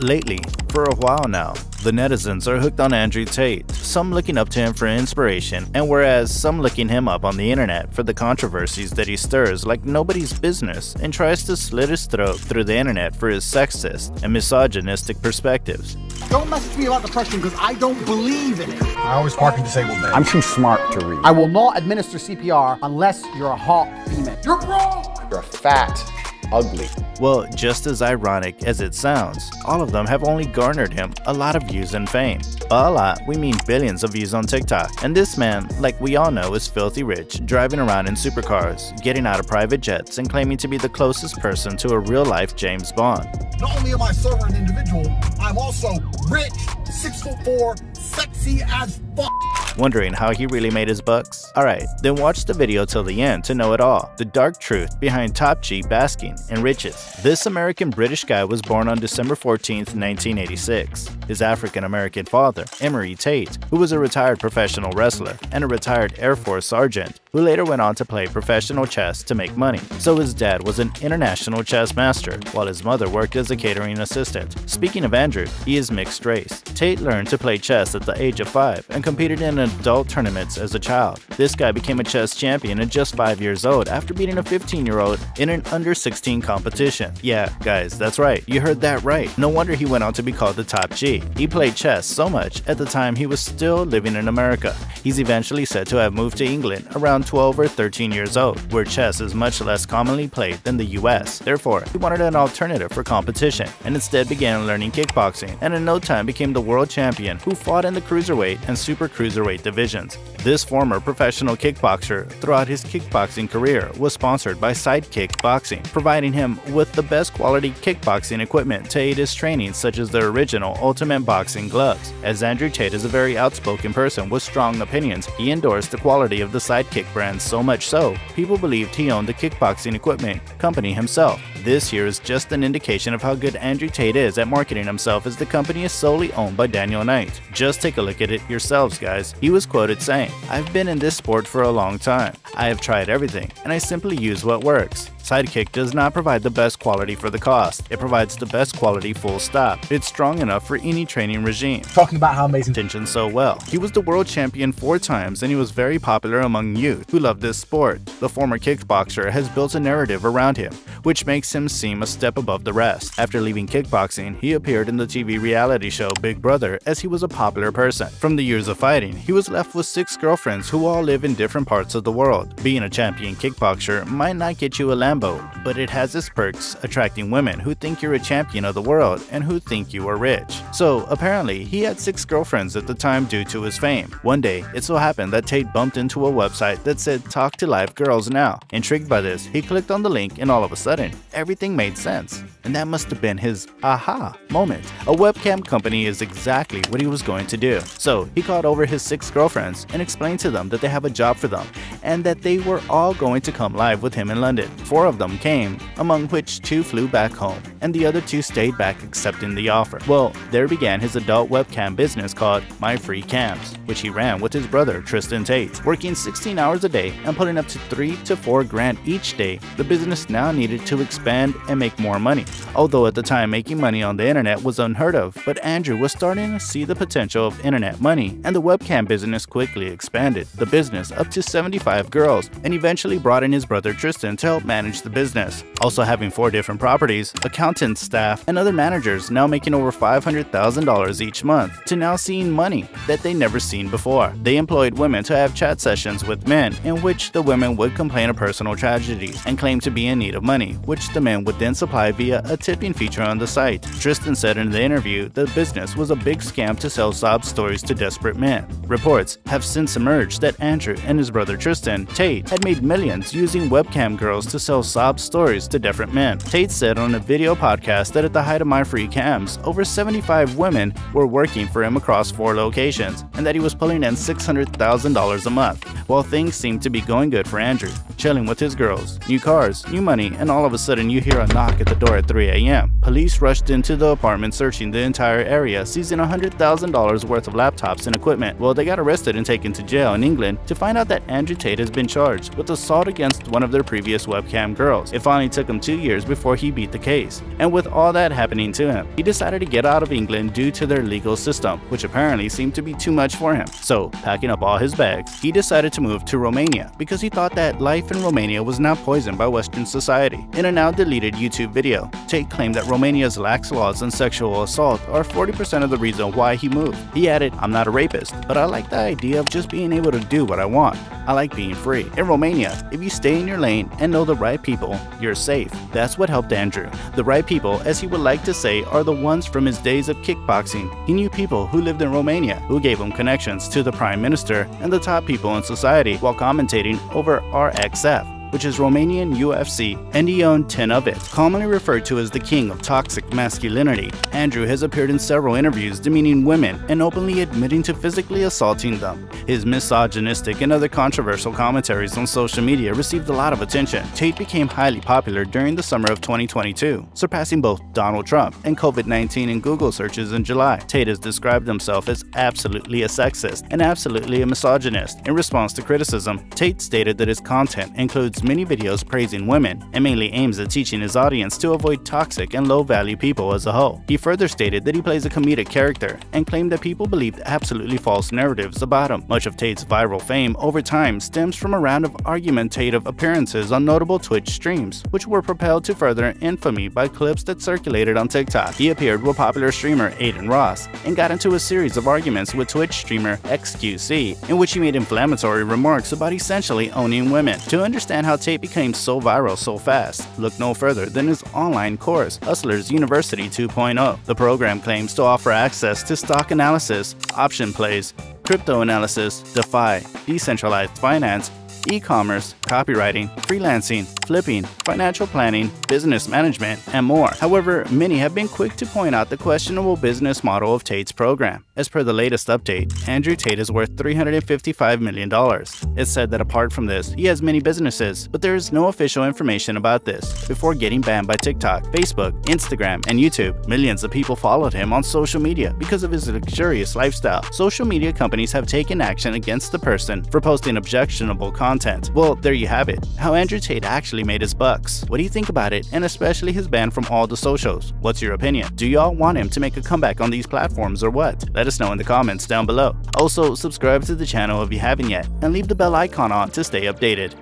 lately, for a while now, the netizens are hooked on Andrew Tate, some looking up to him for inspiration, and whereas some looking him up on the internet for the controversies that he stirs like nobody's business and tries to slit his throat through the internet for his sexist and misogynistic perspectives. Don't message me about depression because I don't believe in it. I always park in disabled bay. I'm too smart to read. I will not administer CPR unless you're a hot female. You're broke! You're fat, ugly. Well, just as ironic as it sounds, all of them have only garnered him a lot of views and fame. By a lot, we mean billions of views on TikTok. And this man, like we all know, is filthy rich, driving around in supercars, getting out of private jets, and claiming to be the closest person to a real-life James Bond. Not only am I sober an individual, I'm also rich, 6'4", sexy as fuck. Wondering how he really made his bucks? Alright, then watch the video till the end to know it all. The dark truth behind Top G basking in riches. This American-British guy was born on December 14, 1986. His African-American father, Emery Tate, who was a retired professional wrestler and a retired Air Force sergeant, who later went on to play professional chess to make money. So his dad was an international chess master, while his mother worked as a catering assistant. Speaking of Andrew, he is mixed race. Tate learned to play chess at the age of 5 and competed in adult tournaments as a child. This guy became a chess champion at just 5 years old after beating a 15-year-old in an under-16 competition. Yeah, guys, that's right, you heard that right. No wonder he went on to be called the Top G. He played chess so much at the time he was still living in America. He's eventually said to have moved to England around 12 or 13 years old, where chess is much less commonly played than the US. Therefore, he wanted an alternative for competition and instead began learning kickboxing, and in no time became the world champion who fought in the cruiserweight and super cruiserweight divisions. This former professional kickboxer throughout his kickboxing career was sponsored by Sidekick Boxing, providing him with the best quality kickboxing equipment to aid his training, such as the original Ultimate Boxing gloves. As Andrew Tate is a very outspoken person with strong opinions, he endorsed the quality of the Sidekick brand so much so, people believed he owned the kickboxing equipment company himself. This here is just an indication of how good Andrew Tate is at marketing himself, as the company is solely owned by Daniel Knight. Just take a look at it yourselves, guys. He was quoted saying, "I've been in this sport for a long time. I have tried everything, and I simply use what works. Sidekick does not provide the best quality for the cost. It provides the best quality full stop. It's strong enough for any training regime." Talking about how amazing Attention so well. He was the world champion 4 times, and he was very popular among youth who love this sport. The former kickboxer has built a narrative around him, which makes him seem a step above the rest. After leaving kickboxing, he appeared in the TV reality show Big Brother, as he was a popular person. From the years of fighting, he was left with 6 girlfriends who all live in different parts of the world. Being a champion kickboxer might not get you a Lambo, but it has its perks, attracting women who think you're a champion of the world and who think you are rich. So apparently, he had 6 girlfriends at the time due to his fame. One day, it so happened that Tate bumped into a website that said "Talk to Live Girls Now." Intrigued by this, he clicked on the link, and all of a sudden, everything made sense. And that must have been his aha moment. A webcam company is exactly what he was going to do. So he called over his 6 girlfriends and explained to them that they have a job for them and that they were all going to come live with him in London. 4 of them came, among which 2 flew back home, and the other 2 stayed back accepting the offer. Well, there began his adult webcam business called My Free Cams, which he ran with his brother Tristan Tate. Working 16 hours a day and pulling up to 3 to 4 grand each day, the business now needed to expand and make more money. Although at the time making money on the internet was unheard of, but Andrew was starting to see the potential of internet money, and the webcam business quickly expanded the business up to 75 girls, and eventually brought in his brother Tristan to help manage the business. Also having 4 different properties, accountants, staff, and other managers, now making over $500,000 each month, to now seeing money that they never seen before. They employed women to have chat sessions with men, in which the women would complain of personal tragedies and claim to be in need of money, which the men would then supply via a tipping feature on the site. Tristan said in the interview the business was a big scam to sell sob stories to desperate men. Reports have since emerged that Andrew and his brother Tristan Tate had made millions using webcam girls to sell sob stories to different men. Tate said on a video podcast that at the height of My Free Cams, over 75 women were working for him across 4 locations, and that he was pulling in $600,000 a month. While things seemed to be going good for Andrew, chilling with his girls, new cars, new money, and all of a sudden you hear a knock at the door at 3 a.m. Police rushed into the apartment, searching the entire area, seizing $100,000 worth of laptops and equipment. Well, they they got arrested and taken to jail in England to find out that Andrew Tate has been charged with assault against one of their previous webcam girls. It finally took him 2 years before he beat the case. And with all that happening to him, he decided to get out of England due to their legal system, which apparently seemed to be too much for him. So, packing up all his bags, he decided to move to Romania because he thought that life in Romania was not poisoned by Western society. In a now deleted YouTube video, Tate claimed that Romania's lax laws on sexual assault are 40% of the reason why he moved. He added, "I'm not a rapist, but I like the idea of just being able to do what I want. I like being free. In Romania, if you stay in your lane and know the right people, you're safe." That's what helped Andrew. The right people, as he would like to say, are the ones from his days of kickboxing. He knew people who lived in Romania, who gave him connections to the Prime Minister and the top people in society while commentating over RXF, which is Romanian UFC, and he owned 10 of it. Commonly referred to as the king of toxic masculinity, Andrew has appeared in several interviews demeaning women and openly admitting to physically assaulting them. His misogynistic and other controversial commentaries on social media received a lot of attention. Tate became highly popular during the summer of 2022, surpassing both Donald Trump and COVID-19 in Google searches in July. Tate has described himself as absolutely a sexist and absolutely a misogynist. In response to criticism, Tate stated that his content includes many videos praising women and mainly aims at teaching his audience to avoid toxic and low-value people as a whole. He further stated that he plays a comedic character and claimed that people believed absolutely false narratives about him. Much of Tate's viral fame over time stems from a round of argumentative appearances on notable Twitch streams, which were propelled to further infamy by clips that circulated on TikTok. He appeared with popular streamer Aiden Ross and got into a series of arguments with Twitch streamer XQC, in which he made inflammatory remarks about essentially owning women. To understand how Tate became so viral so fast, look no further than his online course, Hustlers University 2.0. The program claims to offer access to stock analysis, option plays, crypto analysis, DeFi, decentralized finance, e-commerce, copywriting, freelancing, flipping, financial planning, business management, and more. However, many have been quick to point out the questionable business model of Tate's program. As per the latest update, Andrew Tate is worth $355 million. It's said that apart from this, he has many businesses, but there is no official information about this. Before getting banned by TikTok, Facebook, Instagram, and YouTube, millions of people followed him on social media because of his luxurious lifestyle. Social media companies have taken action against the person for posting objectionable content. Well, there you have it, how Andrew Tate actually made his bucks. What do you think about it, and especially his ban from all the socials? What's your opinion? Do y'all want him to make a comeback on these platforms or what? Let us know in the comments down below. Also, subscribe to the channel if you haven't yet, and leave the bell icon on to stay updated.